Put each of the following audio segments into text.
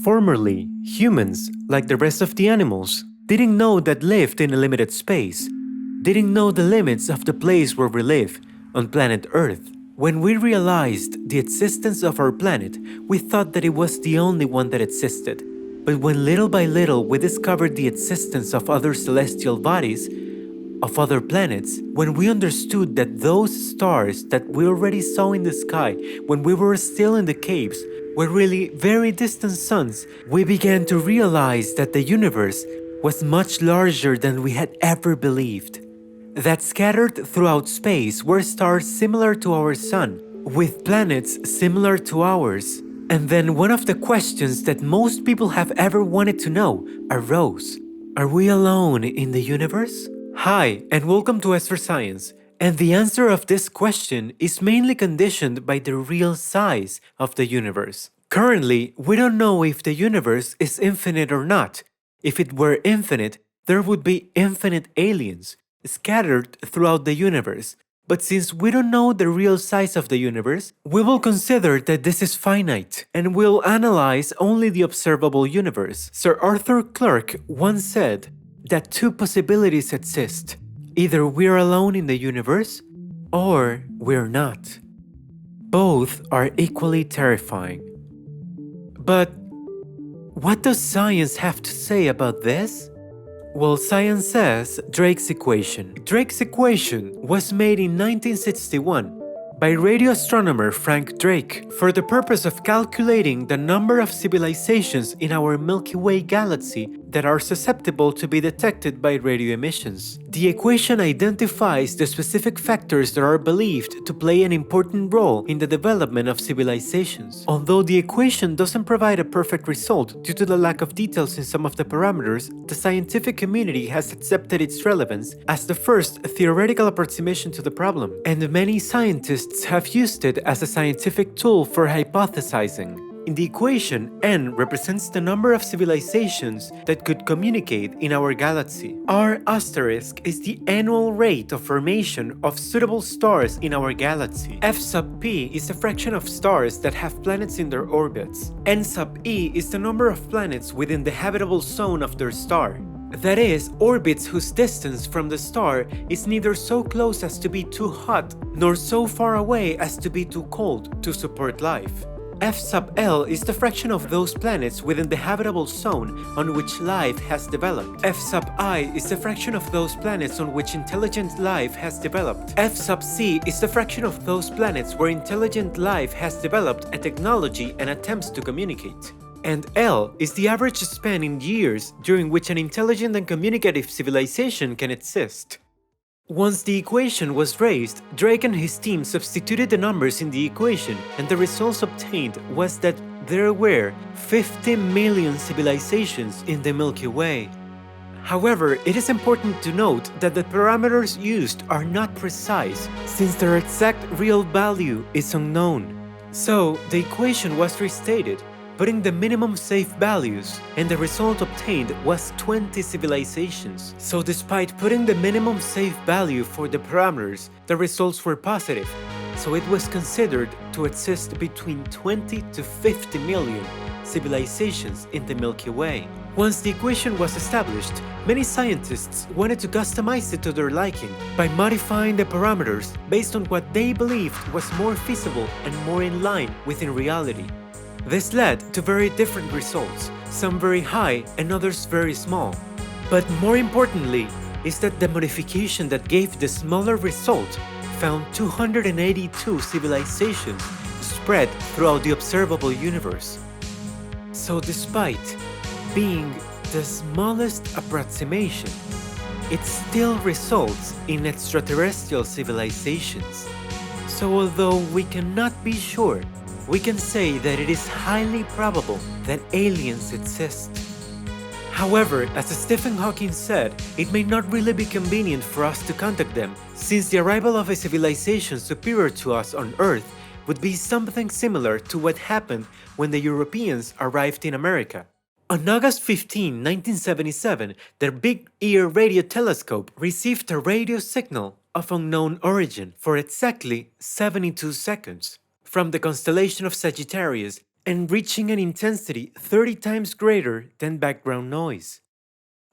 Formerly, humans, like the rest of the animals, didn't know that lived in a limited space, didn't know the limits of the place where we live, on planet Earth. When we realized the existence of our planet, we thought that it was the only one that existed. But when little by little we discovered the existence of other celestial bodies, of other planets, when we understood that those stars that we already saw in the sky when we were still in the caves were really very distant suns, we began to realize that the universe was much larger than we had ever believed. That scattered throughout space were stars similar to our sun, with planets similar to ours. And then one of the questions that most people have ever wanted to know arose. Are we alone in the universe? Hi, and welcome to S for Science. And the answer of this question is mainly conditioned by the real size of the universe. Currently, we don't know if the universe is infinite or not. If it were infinite, there would be infinite aliens scattered throughout the universe. But since we don't know the real size of the universe, we will consider that this is finite, and we'll analyze only the observable universe. Sir Arthur Clarke once said that two possibilities exist. Either we're alone in the universe, or we're not. Both are equally terrifying. But what does science have to say about this? Well, science says Drake's equation. Drake's equation was made in 1961 by radio astronomer Frank Drake for the purpose of calculating the number of civilizations in our Milky Way galaxy that are susceptible to be detected by radio emissions. The equation identifies the specific factors that are believed to play an important role in the development of civilizations. Although the equation doesn't provide a perfect result due to the lack of details in some of the parameters, the scientific community has accepted its relevance as the first theoretical approximation to the problem, and many scientists have used it as a scientific tool for hypothesizing. In the equation, n represents the number of civilizations that could communicate in our galaxy. R** is the annual rate of formation of suitable stars in our galaxy. F sub p is the fraction of stars that have planets in their orbits. N sub e is the number of planets within the habitable zone of their star. That is, orbits whose distance from the star is neither so close as to be too hot, nor so far away as to be too cold to support life. F sub L is the fraction of those planets within the habitable zone on which life has developed. F sub I is the fraction of those planets on which intelligent life has developed. F sub C is the fraction of those planets where intelligent life has developed a technology and attempts to communicate. And L is the average span in years during which an intelligent and communicative civilization can exist. Once the equation was raised, Drake and his team substituted the numbers in the equation, and the results obtained was that there were 50 million civilizations in the Milky Way. However, it is important to note that the parameters used are not precise, since their exact real value is unknown. So, the equation was restated, putting the minimum safe values, and the result obtained was 20 civilizations. So despite putting the minimum safe value for the parameters, the results were positive, so it was considered to exist between 20 to 50 million civilizations in the Milky Way. Once the equation was established, many scientists wanted to customize it to their liking by modifying the parameters based on what they believed was more feasible and more in line with reality. This led to very different results, some very high and others very small. But more importantly is that the modification that gave the smaller result found 282 civilizations spread throughout the observable universe. So despite being the smallest approximation, it still results in extraterrestrial civilizations. So although we cannot be sure, we can say that it is highly probable that aliens exist. However, as Stephen Hawking said, it may not really be convenient for us to contact them, since the arrival of a civilization superior to us on Earth would be something similar to what happened when the Europeans arrived in America. On August 15, 1977, the Big Ear radio telescope received a radio signal of unknown origin for exactly 72 seconds from the constellation of Sagittarius and reaching an intensity 30 times greater than background noise.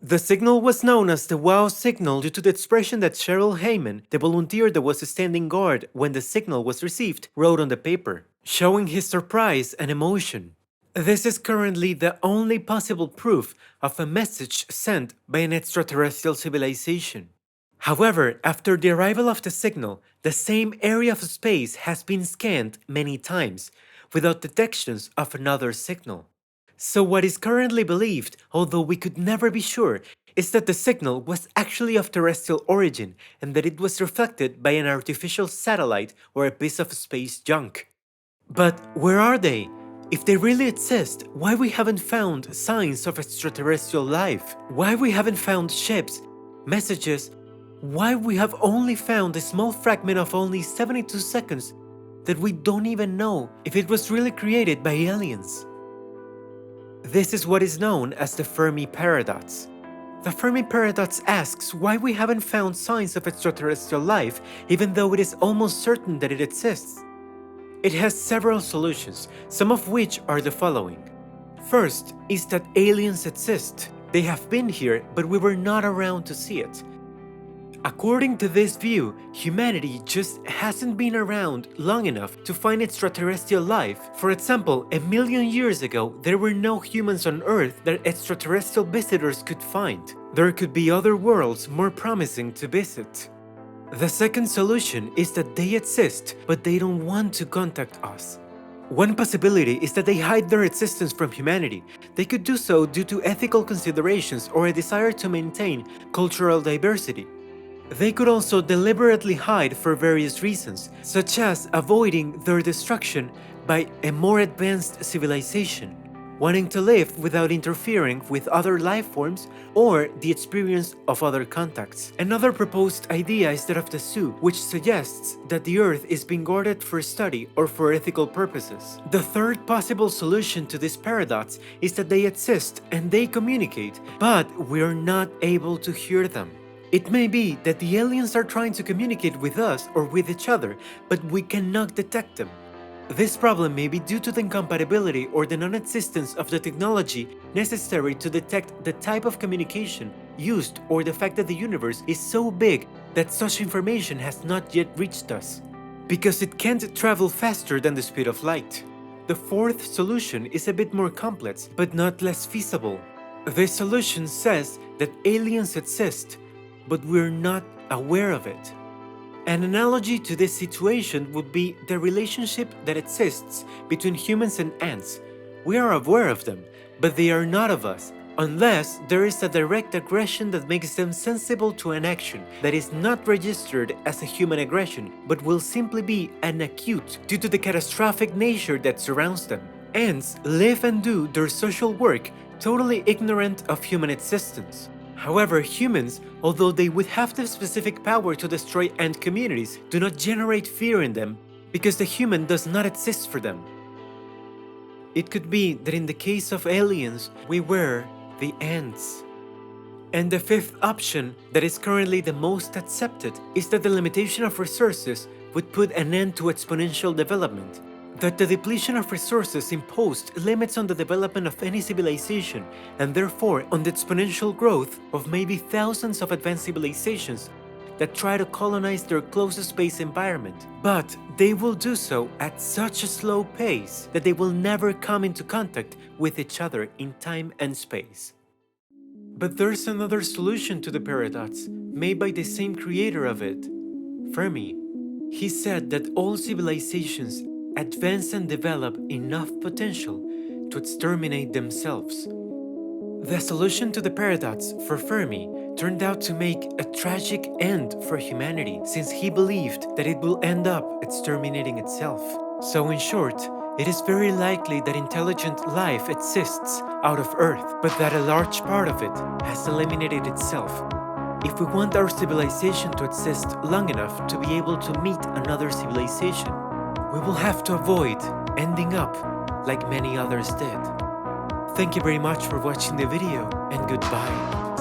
The signal was known as the wow signal due to the expression that Cheryl Heyman, the volunteer that was standing guard when the signal was received, wrote on the paper, showing his surprise and emotion. This is currently the only possible proof of a message sent by an extraterrestrial civilization. However, after the arrival of the signal, the same area of space has been scanned many times, without detections of another signal. So what is currently believed, although we could never be sure, is that the signal was actually of terrestrial origin and that it was reflected by an artificial satellite or a piece of space junk. But where are they? If they really exist, why we haven't found signs of extraterrestrial life? Why we haven't found ships, messages? Why we have only found a small fragment of only 72 seconds that we don't even know if it was really created by aliens? This is what is known as the Fermi paradox. The Fermi paradox asks why we haven't found signs of extraterrestrial life even though it is almost certain that it exists. It has several solutions, some of which are the following. First is that aliens exist. They have been here, but we were not around to see it. According to this view, humanity just hasn't been around long enough to find extraterrestrial life. For example, 1,000,000 years ago, there were no humans on Earth that extraterrestrial visitors could find. There could be other worlds more promising to visit. The second solution is that they exist, but they don't want to contact us. One possibility is that they hide their existence from humanity. They could do so due to ethical considerations or a desire to maintain cultural diversity. They could also deliberately hide for various reasons, such as avoiding their destruction by a more advanced civilization, wanting to live without interfering with other life forms, or the experience of other contacts. Another proposed idea is that of the zoo, which suggests that the Earth is being guarded for study or for ethical purposes. The third possible solution to this paradox is that they exist and they communicate, but we're not able to hear them. It may be that the aliens are trying to communicate with us or with each other, but we cannot detect them. This problem may be due to the incompatibility or the non-existence of the technology necessary to detect the type of communication used, or the fact that the universe is so big that such information has not yet reached us, because it can't travel faster than the speed of light. The fourth solution is a bit more complex, but not less feasible. This solution says that aliens exist, but we're not aware of it. An analogy to this situation would be the relationship that exists between humans and ants. We are aware of them, but they are not of us, unless there is a direct aggression that makes them sensible to an action that is not registered as a human aggression, but will simply be an acute due to the catastrophic nature that surrounds them. Ants live and do their social work totally ignorant of human existence. However, humans, although they would have the specific power to destroy ant communities, do not generate fear in them because the human does not exist for them. It could be that in the case of aliens, we were the ants. And the fifth option, that is currently the most accepted, is that the limitation of resources would put an end to exponential development. That the depletion of resources imposed limits on the development of any civilization, and therefore on the exponential growth of maybe thousands of advanced civilizations that try to colonize their closest space environment. But they will do so at such a slow pace that they will never come into contact with each other in time and space. But there's another solution to the paradox, made by the same creator of it, Fermi. He said that all civilizations advance and develop enough potential to exterminate themselves. The solution to the paradox for Fermi turned out to make a tragic end for humanity, since he believed that it will end up exterminating itself. So in short, it is very likely that intelligent life exists out of Earth, but that a large part of it has eliminated itself. If we want our civilization to exist long enough to be able to meet another civilization, we will have to avoid ending up like many others did. Thank you very much for watching the video, and goodbye.